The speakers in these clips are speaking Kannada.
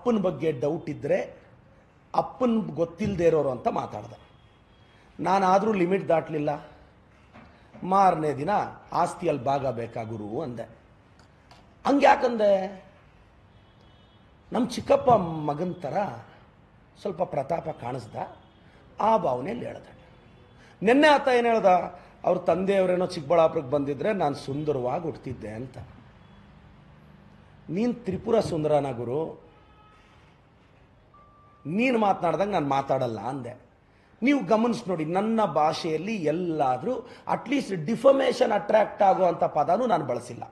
ಅಪ್ಪನ ಬಗ್ಗೆ ಡೌಟ್ ಇದ್ದರೆ ಅಪ್ಪನ ಗೊತ್ತಿಲ್ಲದೆ ಇರೋರು ಅಂತ ಮಾತಾಡ್ದೆ. ನಾನಾದರೂ ಲಿಮಿಟ್ ದಾಟಲಿಲ್ಲ. ಮಾರನೇ ದಿನ ಆಸ್ತಿಯಲ್ಲಿ ಭಾಗ ಬೇಕಾ ಗುರು ಅಂದೆ. ಹಂಗೆ ಯಾಕಂದೆ? ನಮ್ಮ ಚಿಕ್ಕಪ್ಪ ಮಗನ ಥರ ಸ್ವಲ್ಪ ಪ್ರತಾಪ ಕಾಣಿಸ್ದ, ಆ ಭಾವನೆಯಲ್ಲಿ ಹೇಳ್ದೆ. ನಿನ್ನೆ ಆತ ಏನು ಹೇಳ್ದ? ಅವ್ರ ತಂದೆಯವರೇನೋ ಚಿಕ್ಕಬಳ್ಳಾಪುರಕ್ಕೆ ಬಂದಿದ್ರೆ ನಾನು ಸುಂದರವಾಗಿ ಹುಡ್ತಿದ್ದೆ ಅಂತ. ನೀನು ತ್ರಿಪುರ ಸುಂದರನ ಗುರು, ನೀನು ಮಾತನಾಡ್ದಂಗೆ ನಾನು ಮಾತಾಡಲ್ಲ ಅಂದೆ. ನೀವು ಗಮನಿಸಿ ನೋಡಿ, ನನ್ನ ಭಾಷೆಯಲ್ಲಿ ಎಲ್ಲಾದರೂ ಅಟ್ಲೀಸ್ಟ್ ಡಿಫಮೇಷನ್ ಅಟ್ರಾಕ್ಟ್ ಆಗುವಂಥ ಪದನೂ ನಾನು ಬಳಸಿಲ್ಲ.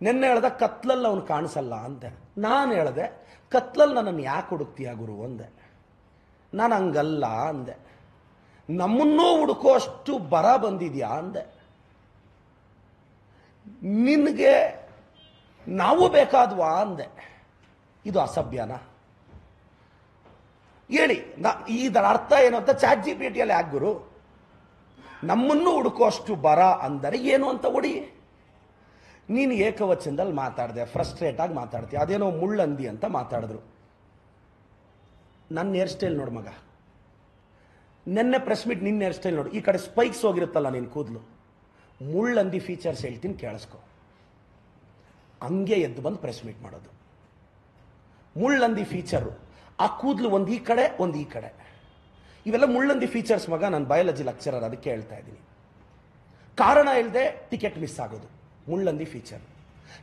ನಿನ್ನೆ ಹೇಳ್ದ ಕತ್ಲಲ್ಲಿ ಅವನು ಕಾಣಿಸಲ್ಲ ಅಂದೆ. ನಾನು ಹೇಳ್ದೆ ಕತ್ಲಲ್ಲಿ ನನ್ನನ್ನು ಯಾಕೆ ಹುಡುಕ್ತೀಯ ಗುರು ಅಂದೆ. ನಾನು ಹಂಗಲ್ಲ ಅಂದೆ. ನಮ್ಮನ್ನೂ ಹುಡುಕೋ ಅಷ್ಟು ಬರ ಬಂದಿದ್ಯಾ ಅಂದೆ. ನಿನಗೆ ನಾವು ಬೇಕಾದ್ವಾ ಅಂದೆ. ಇದು ಅಸಭ್ಯನಾ? ಹೇಳಿ, ಇದರ ಅರ್ಥ ಏನು ಅಂತ ಚಾಟ್ GPT ಯಲ್ಲಿ ಯಾಕೆ ಗುರು? ನಮ್ಮನ್ನು ಹುಡುಕೋ ಅಷ್ಟು ಬರ ಅಂದರೆ ಏನು ಅಂತ ಹೊಡಿ. ನೀನು ಏಕವಚನದಲ್ಲಿ ಮಾತಾಡಿದೆ, ಫ್ರಸ್ಟ್ರೇಟ್ ಆಗಿ ಮಾತಾಡ್ತೀಯ. ಅದೇನೋ ಮುಳ್ಳಂದಿ ಅಂತ ಮಾತಾಡಿದ್ರು. ನನ್ನ ಹೇರ್ ಸ್ಟೈಲ್ ನೋಡು ಮಗ, ನೆನ್ನೆ ಪ್ರೆಸ್ ಮೀಟ್ ನಿನ್ನ ಹೇರ್ ಸ್ಟೈಲ್ ನೋಡು. ಈ ಕಡೆ ಸ್ಪೈಕ್ಸ್ ಹೋಗಿರುತ್ತಲ್ಲ ನಿನ್ನ ಕೂದಲು, ಮುಳ್ಳಂದಿ ಫೀಚರ್ಸ್ ಹೇಳ್ತೀನಿ ಕೇಳಿಸ್ಕೊ. ಹಂಗೆ ಎದ್ದು ಬಂದು ಪ್ರೆಸ್ ಮೀಟ್ ಮಾಡೋದು. ಮುಳ್ಳಂದಿ ಫೀಚರು, ಆ ಕೂದಲು ಒಂದು ಈ ಕಡೆ ಒಂದು ಈ ಕಡೆ, ಇವೆಲ್ಲ ಮುಳ್ಳಂದಿ ಫೀಚರ್ಸ್ ಮಗ. ನಾನು ಬಯಾಲಜಿ ಲೆಕ್ಚರರ್, ಅದಕ್ಕೆ ಹೇಳ್ತಾ ಇದ್ದೀನಿ. ಕಾರಣ ಇಲ್ಲದೆ ಟಿಕೆಟ್ ಮಿಸ್ ಆಗೋದು ಮುಳ್ಳಂದಿ ಫೀಚರ್.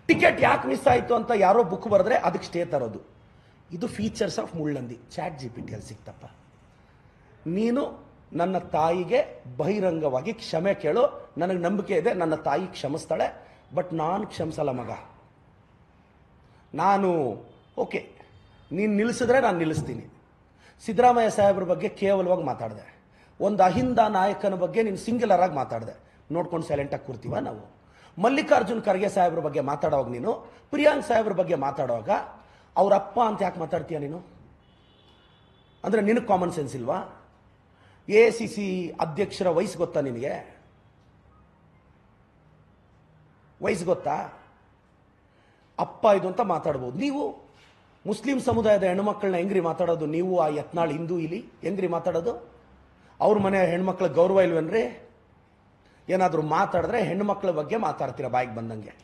ಟಿಕೆಟ್ ಯಾಕೆ ಮಿಸ್ ಆಯಿತು ಅಂತ ಯಾರೋ ಬುಕ್ ಬರೆದ್ರೆ ಅದಕ್ಕೆ ಸ್ಟೇ ತರೋದು. ಇದು ಫೀಚರ್ಸ್ ಆಫ್ ಮುಳ್ಳಂದಿ. ಚಾಟ್ GPT ಯಲ್ಲಿ ಸಿಕ್ತಪ್ಪ. ನೀನು ನನ್ನ ತಾಯಿಗೆ ಬಹಿರಂಗವಾಗಿ ಕ್ಷಮೆ ಕೇಳು. ನನಗೆ ನಂಬಿಕೆ ಇದೆ ನನ್ನ ತಾಯಿ ಕ್ಷಮಿಸ್ತಾಳೆ, ಬಟ್ ನಾನು ಕ್ಷಮಿಸಲ್ಲ ಮಗ. ನಾನು ಓಕೆ, ನೀನು ನಿಲ್ಲಿಸಿದ್ರೆ ನಾನು ನಿಲ್ಲಿಸ್ತೀನಿ. ಸಿದ್ದರಾಮಯ್ಯ ಸಾಹೇಬ್ರ ಬಗ್ಗೆ ಕೇವಲವಾಗಿ ಮಾತಾಡಿದೆ. ಒಂದು ಅಹಿಂದ ನಾಯಕನ ಬಗ್ಗೆ ನೀನು ಸಿಂಗ್ಯುಲರ್ ಆಗಿ ಮಾತಾಡಿದೆ. ನೋಡ್ಕೊಂಡು ಸೈಲೆಂಟಾಗಿ ಕೂರ್ತೀವ ನಾವು? ಮಲ್ಲಿಕಾರ್ಜುನ್ ಖರ್ಗೆ ಸಾಹೇಬ್ರ ಬಗ್ಗೆ ಮಾತಾಡೋವಾಗ ನೀನು, ಪ್ರಿಯಾಂಕ್ ಸಾಹೇಬ್ರ ಬಗ್ಗೆ ಮಾತಾಡುವಾಗ ಅವರಪ್ಪ ಅಂತ ಯಾಕೆ ಮಾತಾಡ್ತೀಯ ನೀನು? ಅಂದರೆ ನಿನಗೆ ಕಾಮನ್ ಸೆನ್ಸ್ ಇಲ್ವಾ? AICC ಅಧ್ಯಕ್ಷರ ವಯಸ್ಸು ಗೊತ್ತಾ ನಿನಗೆ? ವಯಸ್ಸು ಗೊತ್ತಾ? ಅಪ್ಪ ಇದು ಅಂತ ಮಾತಾಡ್ಬೋದು. ನೀವು ಮುಸ್ಲಿಂ ಸಮುದಾಯದ ಹೆಣ್ಮಕ್ಳನ್ನ ಹೆಂಗ್ರಿ ಮಾತಾಡೋದು? ನೀವು ಆ ಯತ್ನಾಳ್ ಹಿಂದೂ ಇಲ್ಲಿ ಹೆಂಗ್ರಿ ಮಾತಾಡೋದು? ಅವ್ರ ಮನೆ ಹೆಣ್ಮಕ್ಳ ಗೌರವ ಇಲ್ವೇನ್ರಿ? ಏನಾದರೂ ಮಾತಾಡಿದ್ರೆ ಹೆಣ್ಮಕ್ಳ ಬಗ್ಗೆ ಮಾತಾಡ್ತೀರ ಬಾಯಿಗೆ ಬಂದಂಗೆ.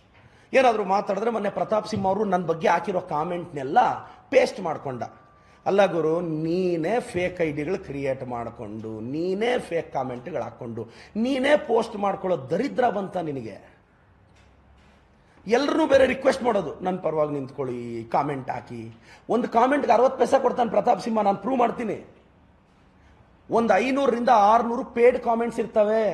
ಏನಾದರೂ ಮಾತಾಡಿದ್ರೆ ಮೊನ್ನೆ ಪ್ರತಾಪ್ ಸಿಂಹ ಅವರು ನನ್ನ ಬಗ್ಗೆ ಹಾಕಿರೋ ಕಾಮೆಂಟ್ನೆಲ್ಲ ಪೇಸ್ಟ್ ಮಾಡ್ಕೊಂಡ. ಅಲ್ಲ ಗುರು, ನೀನೇ ಫೇಕ್ ಐಡಿಗಳು ಕ್ರಿಯೇಟ್ ಮಾಡಿಕೊಂಡು, ನೀನೇ ಫೇಕ್ ಕಾಮೆಂಟ್ಗಳು ಹಾಕ್ಕೊಂಡು, ನೀನೇ ಪೋಸ್ಟ್ ಮಾಡ್ಕೊಳ್ಳೋ ದರಿದ್ರ ಬಂತ ನಿನಗೆ. ಎಲ್ಲರೂ ಬೇರೆ ರಿಕ್ವೆಸ್ಟ್ ಮಾಡೋದು, ನನ್ನ ಪರವಾಗಿ ನಿಂತ್ಕೊಳ್ಳಿ, ಕಾಮೆಂಟ್ ಹಾಕಿ. ಒಂದು ಕಾಮೆಂಟ್ಗೆ 60 ಪೈಸೆ ಕೊಡ್ತಾನೆ ಪ್ರತಾಪ್ ಸಿಂಹ, ನಾನು ಪ್ರೂವ್ ಮಾಡ್ತೀನಿ. ಒಂದು 500 ರಿಂದ 600 ಪೇಡ್ ಕಾಮೆಂಟ್ಸ್ ಇರ್ತವೆ.